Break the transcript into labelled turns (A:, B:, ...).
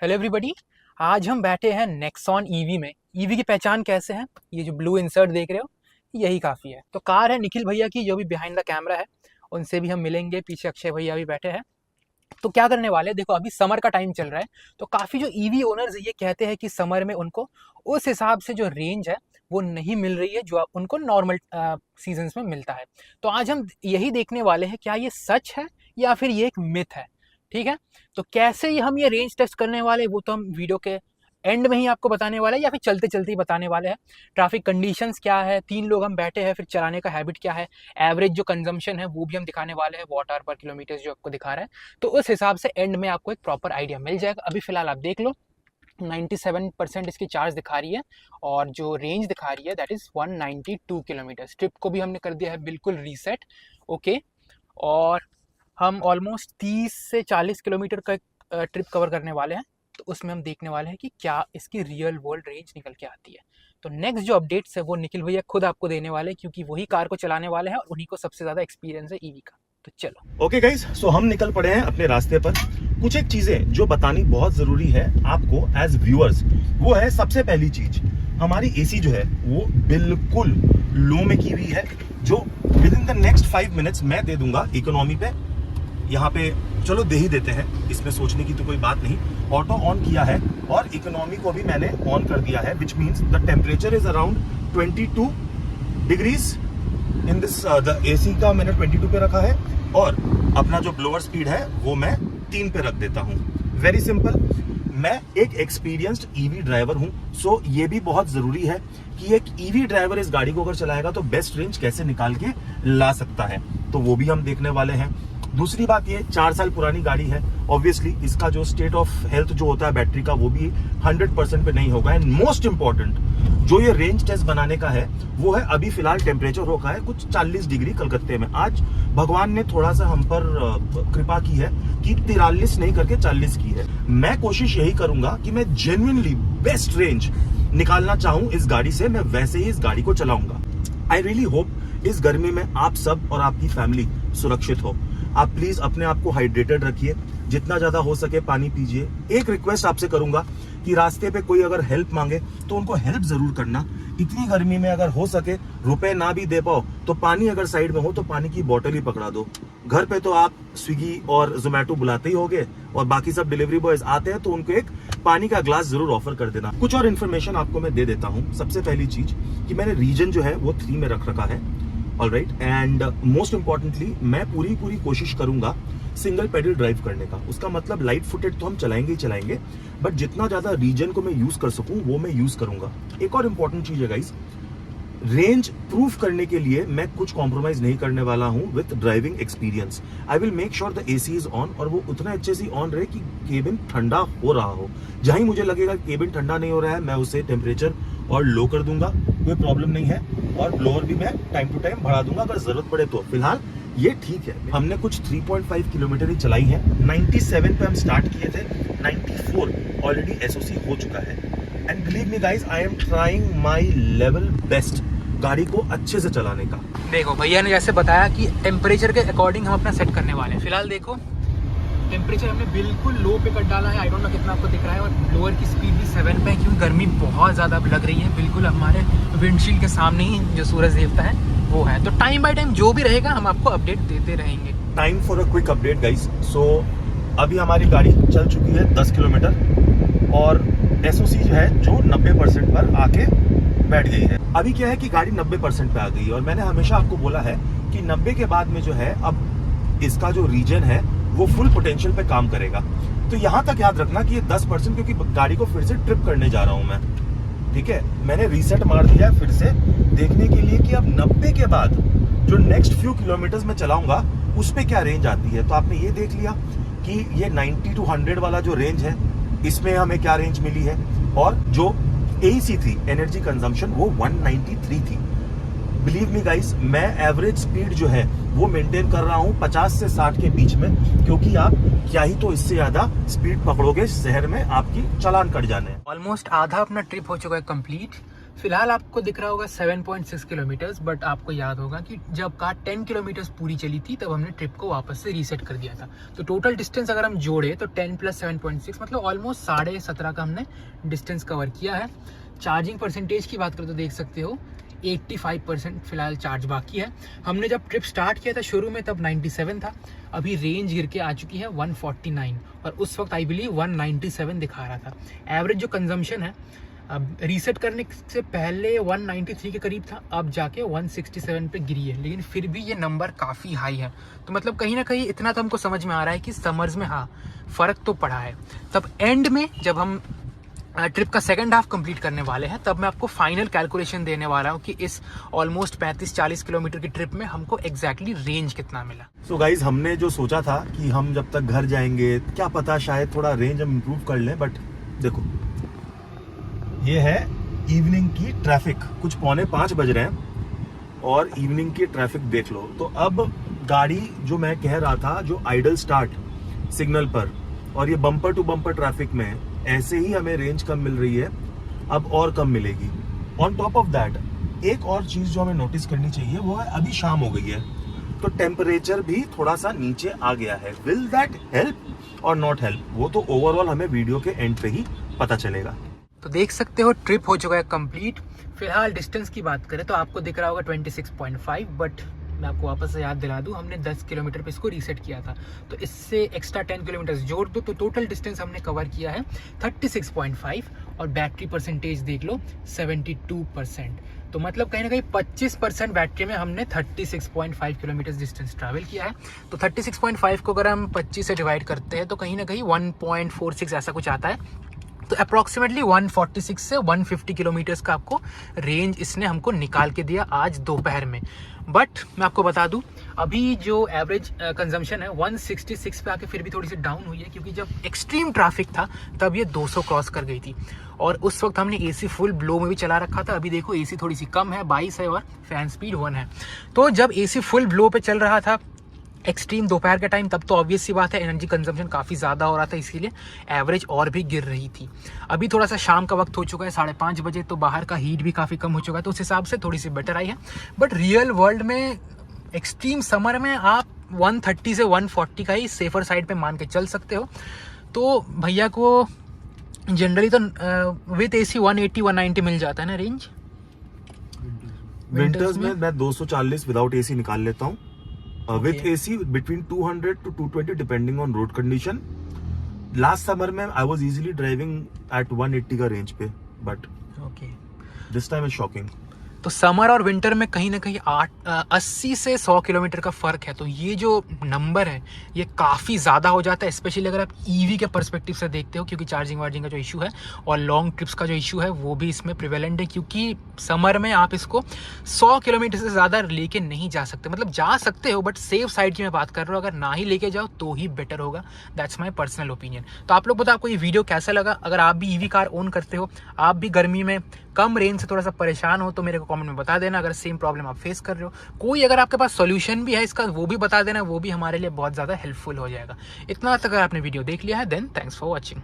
A: Hello everybody. आज हम बैठे हैं नेक्सॉन ईवी में। ईवी की पहचान कैसे है, ये जो ब्लू इंसर्ट देख रहे हो यही काफ़ी है। तो कार है निखिल भैया की, जो भी बिहाइंड द कैमरा है, उनसे भी हम मिलेंगे। पीछे अक्षय भैया भी बैठे हैं। तो क्या करने वाले हैं, देखो अभी समर का टाइम चल रहा है, तो काफ़ी जो ईवी ओनर्स ये कहते हैं कि समर में उनको उस हिसाब से जो रेंज है वो नहीं मिल रही है जो उनको नॉर्मल सीजन्स में मिलता है। तो आज हम यही देखने वाले हैं क्या ये सच है या फिर ये एक मिथ है। ठीक है, तो कैसे हम ये रेंज टेस्ट करने वाले हैं वो तो हम वीडियो के एंड में ही आपको बताने वाले हैं, या फिर चलते चलते ही बताने वाले हैं। ट्रैफिक कंडीशंस क्या है, 3 लोग हम बैठे हैं, फिर चलाने का हैबिट क्या है, एवरेज जो कंजम्पशन है वो भी हम दिखाने वाले हैं, वॉट आवर पर किलोमीटर जो आपको दिखा रहा है। तो उस हिसाब से एंड में आपको एक प्रॉपर आइडिया मिल जाएगा। अभी फिलहाल आप देख लो 97% इसकी चार्ज दिखा रही है, और जो रेंज दिखा रही है दैट इज़ 192 किलोमीटर। ट्रिप को भी हमने कर दिया है बिल्कुल रीसेट। ओके, और हम ऑलमोस्ट 30 से 40 किलोमीटर का ट्रिप कवर करने वाले हैं। तो उसमें हम देखने वाले हैं कि क्या इसकी रियल वर्ल्ड रेंज निकल के आती है। तो नेक्स्ट जो अपडेट्स है वो निखिल भैया खुद आपको देने वाले हैं, क्योंकि वही कार को चलाने वाले हैं और उन्हीं को सबसे ज़्यादा एक्सपीरियंस है ईवी का। तो चलो
B: ओके गाइस, सो हम निकल पड़े हैं अपने रास्ते पर। कुछ एक चीजें जो बतानी बहुत जरूरी है आपको एज व्यूअर्स, वो है सबसे पहली चीज, हमारी एसी जो है वो बिल्कुल लो में की हुई है, जो with in the next 5 minutes मैं दे दूंगा इकोनॉमी पे। यहाँ पे चलो दे ही देते हैं, इसमें सोचने की तो कोई बात नहीं। ऑटो ऑन किया है और इकोनॉमी को भी मैंने ऑन कर दिया है, which means the temperature is around 22 degrees in this. The AC का मैंने 22 पे रखा है, और अपना जो ब्लोअर स्पीड है वो मैं 3 पे रख देता हूँ। Very simple. मैं एक एक्सपीरियंस्ड ईवी ड्राइवर हूँ, सो ये भी बहुत जरूरी है कि एक ईवी ड्राइवर इस गाड़ी को अगर चलाएगा तो बेस्ट रेंज कैसे निकाल के ला सकता है, तो वो भी हम देखने वाले हैं। दूसरी बात, ये 4 साल पुरानी गाड़ी है, ऑब्वियसली इसका जो स्टेट ऑफ हेल्थ जो होता है बैटरी का वो भी 100% पे नहीं होगा। एंड मोस्ट इंपॉर्टेंट, जो ये रेंज टेस्ट बनाने का है वो है, अभी फिलहाल टेम्परेचर होगा है कुछ 40 डिग्री कलकत्ते में। आज भगवान ने थोड़ा सा हम पर कृपा की है कि 43 नहीं करके 40 की है। मैं कोशिश यही करूंगा कि मैं जेन्युइनली बेस्ट रेंज निकालना चाहूं इस गाड़ी से, मैं वैसे ही इस गाड़ी को चलाऊंगा। आई रियली होप इस गर्मी में आप सब और आपकी फैमिली सुरक्षित हो। आप प्लीज अपने आप को हाइड्रेटेड रखिए, जितना ज्यादा हो सके पानी पीजिए। एक रिक्वेस्ट आपसे करूंगा कि रास्ते पे कोई अगर हेल्प मांगे तो उनको हेल्प जरूर करना। इतनी गर्मी में अगर हो सके रुपए ना भी दे पाओ तो पानी अगर साइड में हो तो पानी की बोतल ही पकड़ा दो। घर पे तो आप स्विगी और जोमेटो बुलाते ही होगे, और बाकी सब डिलीवरी बॉयज आते हैं तो उनको एक पानी का ग्लास जरूर ऑफर कर देना। कुछ और इन्फॉर्मेशन आपको मैं दे देता हूँ। सबसे पहली चीज कि मैंने रीजन जो है वो 3 में रख रखा है, ऑलराइट। एंड मोस्ट इंपॉर्टेंटली मैं पूरी कोशिश करूंगा सिंगल पेडल ड्राइव करने का। उसका मतलब लाइट फुटेड तो हम चलाएंगे ही चलाएंगे, बट जितना ज्यादा रीजन को मैं यूज कर सकूं वो मैं यूज करूंगा। एक और इंपॉर्टेंट चीज है गाइस, रेंज प्रूफ करने के लिए मैं कुछ कॉम्प्रोमाइज नहीं करने वाला हूं with driving experience. I will make sure the AC is on, और वो उतना अच्छे से ऑन रहे कि केबिन ठंडा हो रहा हो। जहां ही मुझे लगेगा केबिन ठंडा नहीं हो रहा है, मैं उसे टेम्परेचर और लो कर दूंगा, कोई प्रॉब्लम नहीं है। और ब्लोअर भी मैं टाइम टू टाइम बढ़ा दूंगा अगर जरूरत पड़े तो। फिलहाल ये ठीक है। हमने कुछ 3.5 किलोमीटर ही चलाई है। 97 पे हम स्टार्ट किए थे, 94 ऑलरेडी एसओसी हो चुका है। And believe me guys, I am trying my level best गाड़ी को अच्छे से चलाने का।
A: देखो भैया ने जैसे बताया कि टेम्परेचर के अकॉर्डिंग हम अपना सेट करने वाले हैं। फिलहाल देखो टेम्परेचर हमने बिल्कुल लो पे कर डाला है। आई डोंट नो कितना आपको दिख रहा है, और ब्लोअर की स्पीड भी 7 पे है, क्योंकि गर्मी बहुत ज़्यादा लग रही है। बिल्कुल हमारे विंडशील्ड के सामने ही जो सूरज देवता है वो है। तो टाइम बाय टाइम जो भी रहेगा हम आपको अपडेट देते रहेंगे।
B: Time for a quick update guys. So अभी हमारी गाड़ी चल चुकी है 10 किलोमीटर, और एसओसी जो है जो 90% पर आके बैठ गई है। अभी क्या है कि गाड़ी 90% पे आ गई है, और मैंने हमेशा आपको बोला है कि 90 के बाद में जो है अब इसका जो रीजन है वो फुल पोटेंशियल पे काम करेगा। तो यहां तक याद रखना कि ये 10%, क्योंकि गाड़ी को फिर से ट्रिप करने जा रहा हूं मैं। ठीक है, मैंने रीसेट मार दिया है फिर से, देखने के लिए कि अब 90 के बाद जो नेक्स्ट फ्यू किलोमीटर्स में चलाऊंगा उस पे क्या रेंज आती है। तो आपने ये देख लिया कि ये 90 to 100 वाला जो रेंज है इसमें हमें क्या रेंज मिली है, और जो एसी थी एनर्जी कंजम्पशन वो 193 थी। बिलीव मी गाइस, मैं एवरेज स्पीड जो है वो मेंटेन कर रहा हूं 50 से 60 के बीच में, क्योंकि आप क्या ही तो इससे ज्यादा स्पीड पकड़ोगे शहर में आपकी चालान कट जाने।
A: ऑलमोस्ट आधा अपना ट्रिप हो चुका है कंप्लीट। फिलहाल आपको दिख रहा होगा 7.6 किलोमीटर्स, बट आपको याद होगा कि जब कार 10 किलोमीटर्स पूरी चली थी तब हमने ट्रिप को वापस से रीसेट कर दिया था। तो टोटल डिस्टेंस अगर हम जोड़े तो 10 + 7.6 मतलब ऑलमोस्ट 17.5 का हमने डिस्टेंस कवर किया है। चार्जिंग परसेंटेज की बात करें तो देख सकते हो 85% फिलहाल चार्ज बाकी है। हमने जब ट्रिप स्टार्ट किया था शुरू में तब 97 था, अभी रेंज गिर के आ चुकी है 149 और उस वक्त आई बिलीव 197 दिखा रहा था। एवरेज जो कंजम्पशन है अब रीसेट करने से पहले 193 के करीब था, अब जाके 167 पे गिरी है, लेकिन फिर भी ये नंबर काफ़ी हाई है। तो मतलब कहीं ना कहीं इतना तो हमको समझ में आ रहा है कि समर्स में हाँ फ़र्क तो पड़ा है। तब एंड में जब हम ट्रिप का सेकंड हाफ कंप्लीट करने वाले हैं तब मैं आपको फाइनल कैलकुलेशन देने वाला हूँ कि इस ऑलमोस्ट 35-40 किलोमीटर की ट्रिप में हमको एग्जैक्टली रेंज कितना मिला।
B: सो गाइज, हमने जो सोचा था कि हम जब तक घर जाएंगे क्या पता शायद थोड़ा रेंज हम इम्प्रूव कर लें, बट देखो ये है इवनिंग की ट्रैफिक, कुछ 4:45 बज रहे हैं और इवनिंग की ट्रैफिक देख लो। तो अब गाड़ी जो मैं कह रहा था जो आइडल स्टार्ट सिग्नल पर और ये बम्पर टू बम्पर ट्रैफिक में ऐसे ही हमें रेंज कम मिल रही है, अब और कम मिलेगी। ऑन टॉप ऑफ दैट एक और चीज जो हमें नोटिस करनी चाहिए वो है अभी शाम हो गई है तो टेम्परेचर भी थोड़ा सा नीचे आ गया है। विल दैट हेल्प और नॉट हेल्प, वो तो ओवरऑल हमें वीडियो के एंड पे ही पता चलेगा।
A: तो देख सकते हो ट्रिप हो चुका है कंप्लीट। फिलहाल डिस्टेंस की बात करें तो आपको दिख रहा होगा 26.5, बट मैं आपको वापस से याद दिला दूं हमने 10 किलोमीटर पे इसको रीसेट किया था, तो इससे एक्स्ट्रा 10 किलोमीटर जोड़ दो तो टोटल डिस्टेंस हमने कवर किया है 36.5 और बैटरी परसेंटेज देख लो 72%। तो मतलब कहीं ना कहीं 25% बैटरी में हमने 36.5 किलोमीटर डिस्टेंस ट्रैवल किया है। तो 36.5 को अगर हम 25 से डिवाइड करते हैं तो कहीं ना कहीं 1.46 ऐसा कुछ आता है। तो अप्रॉक्सीमेटली 146 से 150 किलोमीटर्स का आपको रेंज इसने हमको निकाल के दिया आज दोपहर में। बट मैं आपको बता दूं अभी जो एवरेज कंजम्पशन है 166 पे आके फिर भी थोड़ी सी डाउन हुई है, क्योंकि जब एक्सट्रीम ट्रैफिक था तब ये 200 क्रॉस कर गई थी और उस वक्त हमने एसी फुल ब्लो में भी चला रखा था। अभी देखो एसी थोड़ी सी कम है, 22 है और फैन स्पीड 1 है। तो जब एसी फुल ब्लो पे चल रहा था एक्सट्रीम दोपहर के टाइम तब तो ऑब्वियस सी बात है एनर्जी कंजम्पशन काफ़ी ज़्यादा हो रहा था, इसीलिए एवरेज और भी गिर रही थी। अभी थोड़ा सा शाम का वक्त हो चुका है 5:30 बजे, तो बाहर का हीट भी काफ़ी कम हो चुका है, तो उस हिसाब से थोड़ी सी बेटर आई है। बट रियल वर्ल्ड में एक्सट्रीम समर में आप 130 से 140 का ही सेफर साइड पे मान के चल सकते हो। तो भैया को जनरली तो विथ एसी 180-190 मिल जाता है ना रेंज।
B: विंटर्स में मैं 240 विदाउट एसी निकाल लेता हूँ, with AC between 200 to 220 depending on road condition. Last summer में I was easily driving at 180 का range पे, but this time is shocking.
A: तो समर और विंटर में कहीं ना कहीं 80 से 100 किलोमीटर का फ़र्क है। तो ये जो नंबर है ये काफ़ी ज़्यादा हो जाता है, स्पेशली अगर आप ईवी के पर्सपेक्टिव से देखते हो, क्योंकि चार्जिंग वार्जिंग का जो इशू है और लॉन्ग ट्रिप्स का जो इशू है वो भी इसमें प्रिवेलेंट है, क्योंकि समर में आप इसको 100 किलोमीटर से ज़्यादा लेके नहीं जा सकते। मतलब जा सकते हो बट सेफ साइड की मैं बात कर रहा हूँ, अगर ना ही लेके जाओ तो ही बेटर होगा। That's my personal opinion. तो आप लोग बताओ आपको ये वीडियो कैसा लगा। अगर आप भी ईवी कार ओन करते हो, आप भी गर्मी में कम रेंज से थोड़ा सा परेशान हो तो मेरे को कमेंट में बता देना। अगर सेम प्रॉब्लम आप फेस कर रहे हो, कोई अगर आपके पास सॉल्यूशन भी है इसका वो भी बता देना, वो भी हमारे लिए बहुत ज़्यादा हेल्पफुल हो जाएगा। इतना तक अगर आपने वीडियो देख लिया है देन थैंक्स फॉर वॉचिंग।